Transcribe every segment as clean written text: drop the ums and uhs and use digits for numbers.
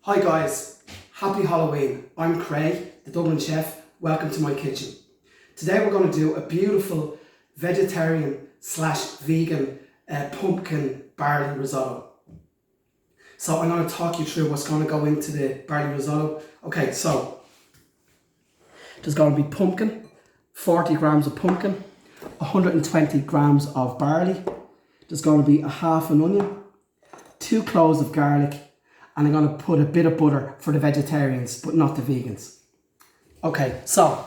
Hi guys, happy Halloween. I'm Craig, the Dublin chef. Welcome to my kitchen. Today we're going to do a beautiful vegetarian slash vegan pumpkin barley risotto. So I'm going to talk you through what's going to go into the barley risotto. Okay, so there's going to be pumpkin, 40 grams of pumpkin, 120 grams of barley. There's going to be a half an onion, 2 cloves of garlic, and I'm going to put a bit of butter for the vegetarians, but not the vegans. Okay, so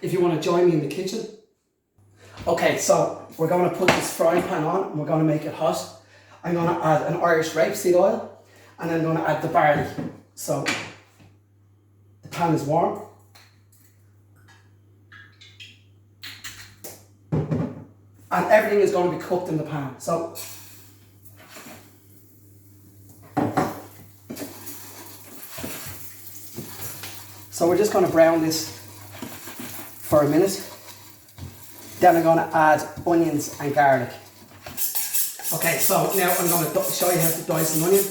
if you want to join me in the kitchen. Okay, so we're going to put this frying pan on and we're going to make it hot. I'm going to add an Irish rapeseed oil and then I'm going to add the barley. So the pan is warm. And everything is going to be cooked in the pan. So we're just going to brown this for a minute. Then I'm going to add onions and garlic. Okay, so now I'm going to show you how to dice an onion.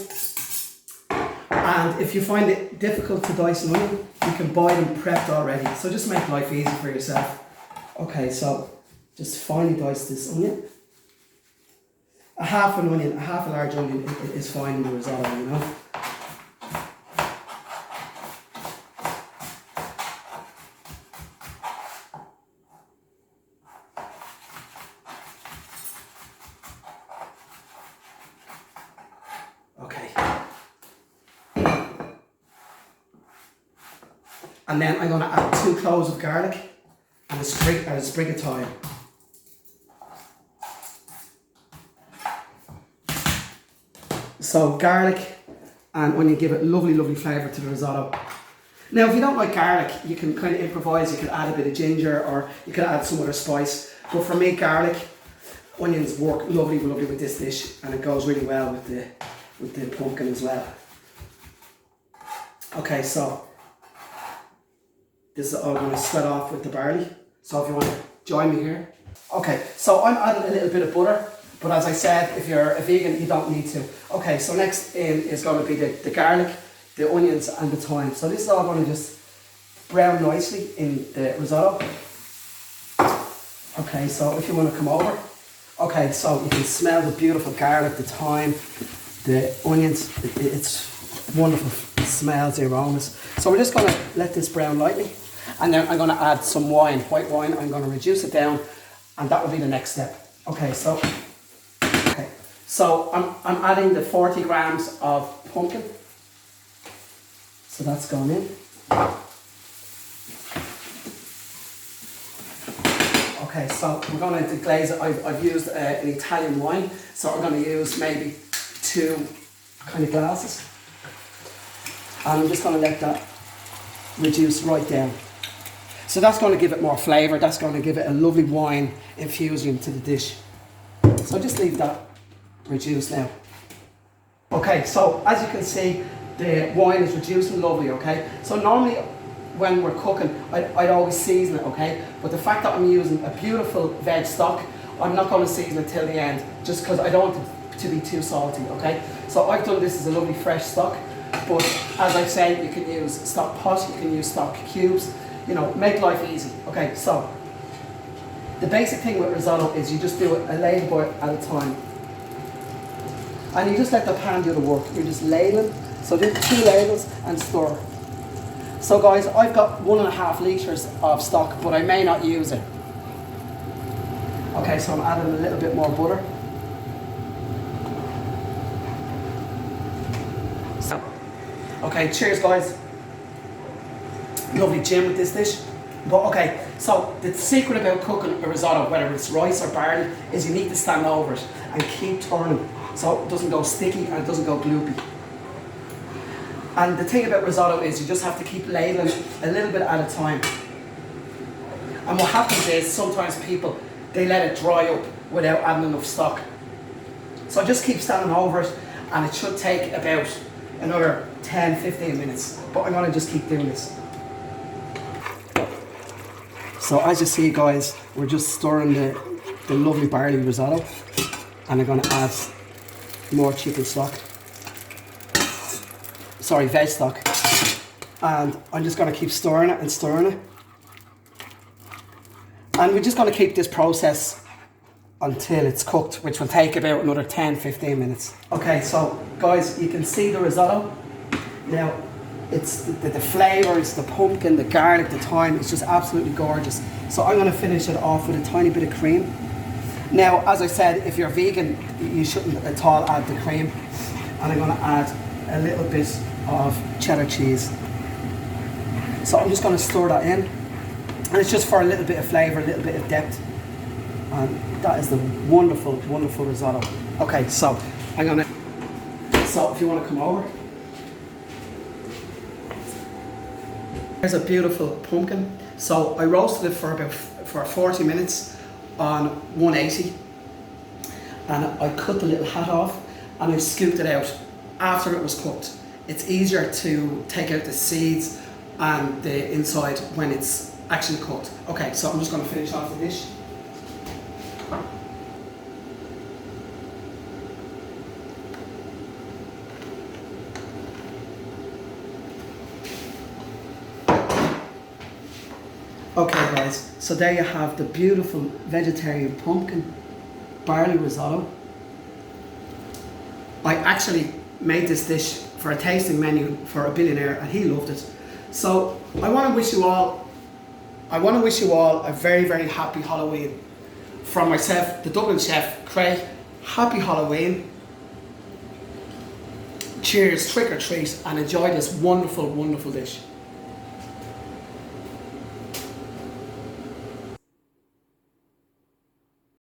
And if you find it difficult to dice an onion, you can buy them prepped already. So just make life easy for yourself. Okay, so just finely dice this onion. A half a large onion is fine in the risotto, you know. Okay. And then I'm going to add 2 cloves of garlic and a sprig of thyme. So garlic and onion give it lovely flavour to the risotto. Now if you don't like garlic, you can kind of improvise. You could add a bit of ginger or you could add some other spice. But for me, garlic, onions work lovely with this dish, and it goes really well with the pumpkin as well. Okay, so this is all going to sweat off with the barley. So if you want to join me here. Okay, so I'm adding a little bit of butter, but as I said, if you're a vegan, you don't need to. Okay, so next in is going to be the garlic, the onions and the thyme. So this is all going to just brown nicely in the risotto. Okay, so if you want to come over. Okay, so you can smell the beautiful garlic, the thyme, the onions. It's wonderful. It smells, the aromas. So we're just going to let this brown lightly. And then I'm going to add some wine, white wine. I'm going to reduce it down, and that will be the next step. Okay, so I'm adding the 40 grams of pumpkin. So that's going in. Okay, so we're going to deglaze it. I've used an Italian wine, so I'm going to use maybe 2 kind of glasses. And I'm just going to let that reduce right down. So that's going to give it more flavour. That's going to give it a lovely wine infusion to the dish. So just leave that reduce now. Okay, so as you can see, the wine is reducing lovely, okay? So normally when we're cooking, I'd always season it, okay? But the fact that I'm using a beautiful veg stock, I'm not going to season it till the end, just because I don't want it to be too salty, okay? So I've done this as a lovely fresh stock, but as I say, you can use stock pot, you can use stock cubes, you know, make life easy. Okay, so the basic thing with risotto is you just do it a ladle boil at a time. And you just let the pan do the work. You're just ladling. So do 2 ladles and stir. So guys, I've got 1.5 litres of stock, but I may not use it. Okay, so I'm adding a little bit more butter. So, okay, cheers guys. Lovely gin with this dish. But okay, so the secret about cooking a risotto, whether it's rice or barley, is you need to stand over it and keep turning so it doesn't go sticky and it doesn't go gloopy. And the thing about risotto is you just have to keep ladling a little bit at a time. And what happens is sometimes people, they let it dry up without adding enough stock. So just keep standing over it, and it should take about another 10-15 minutes. But I'm going to just keep doing this. So as you see guys, we're just stirring the lovely barley risotto, and I'm going to add more chicken stock. veg stock. And I'm just going to keep stirring it and stirring it. And we're just going to keep this process until it's cooked, which will take about another 10-15 minutes. Okay, so guys, you can see the risotto. Now, it's the flavours, the pumpkin, the garlic, the thyme, it's just absolutely gorgeous. So I'm going to finish it off with a tiny bit of cream. Now, as I said, if you're vegan, you shouldn't at all add the cream. And I'm going to add a little bit of cheddar cheese. So I'm just going to stir that in. And it's just for a little bit of flavour, a little bit of depth. And that is the wonderful, wonderful risotto. Okay, so I'm going to... So if you want to come over. Here's a beautiful pumpkin. So I roasted it for 40 minutes on 180, and I cut the little hat off and I scooped it out after it was cooked. It's easier to take out the seeds and the inside when it's actually cooked. Okay, so I'm just going to finish off the dish. Okay guys, so there you have the beautiful vegetarian pumpkin barley risotto. I actually made this dish for a tasting menu for a billionaire and he loved it. So I want to wish you all a very, very happy Halloween. From myself, the Dublin chef, Craig, happy Halloween. Cheers, trick or treat, and enjoy this wonderful, wonderful dish.